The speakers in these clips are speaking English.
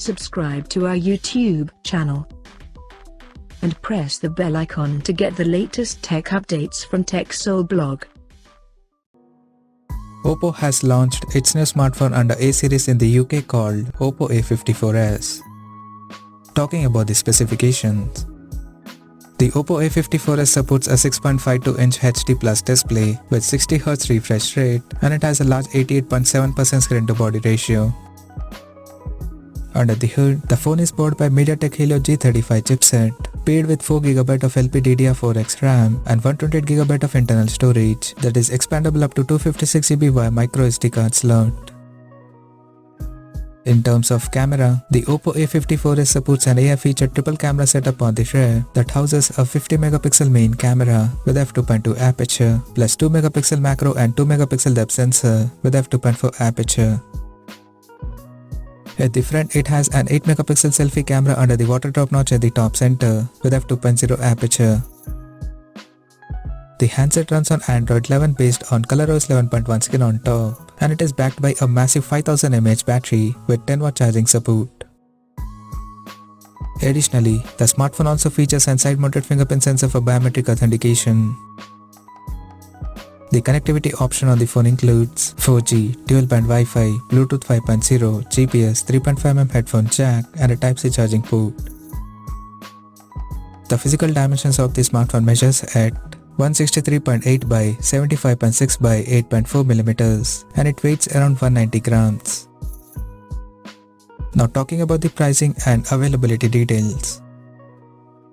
subscribe to our YouTube channel and press the bell icon to get the latest tech updates from TechSole Blog. Oppo has launched its new smartphone under A series in the UK called Oppo A54s. Talking about the specifications, the Oppo A54s supports a 6.52-inch HD Plus display with 60Hz refresh rate, and it has a large 88.7% screen-to-body ratio. Under the hood, the phone is powered by MediaTek Helio G35 chipset, paired with 4GB of LPDDR4X RAM and 128GB of internal storage that is expandable up to 256GB via microSD card slot. In terms of camera, the Oppo A54s supports an AI-featured triple camera setup on the rear that houses a 50MP main camera with f2.2 aperture plus 2MP macro and 2MP depth sensor with f2.4 aperture. At the front, it has an 8MP selfie camera under the water drop notch at the top center with f2.0 aperture. The handset runs on Android 11 based on ColorOS 11.1 skin on top, and it is backed by a massive 5000 mAh battery with 10W charging support. Additionally, the smartphone also features a side-mounted fingerprint sensor for biometric authentication. The connectivity option on the phone includes 4G, dual-band Wi-Fi, Bluetooth 5.0, GPS, 3.5mm headphone jack, and a Type-C charging port. The physical dimensions of the smartphone measures at 163.8 by 75.6 by 8.4mm, and it weighs around 190 grams. Now talking about the pricing and availability details.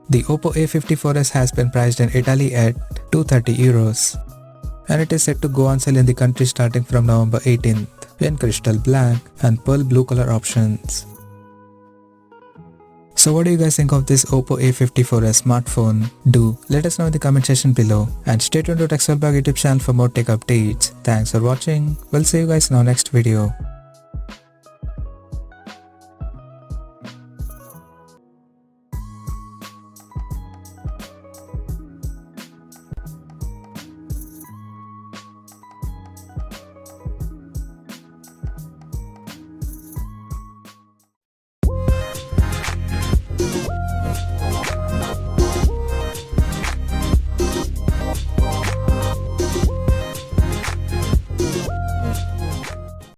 The Oppo A54s has been priced in Italy at €230, and it is set to go on sale in the country starting from November 18th in crystal black and pearl blue color options. So what do you guys think of this Oppo A54s smartphone? Do let us know in the comment section below, and stay tuned to TechSole Blog YouTube channel for more tech updates. Thanks for watching. We'll see you guys in our next video.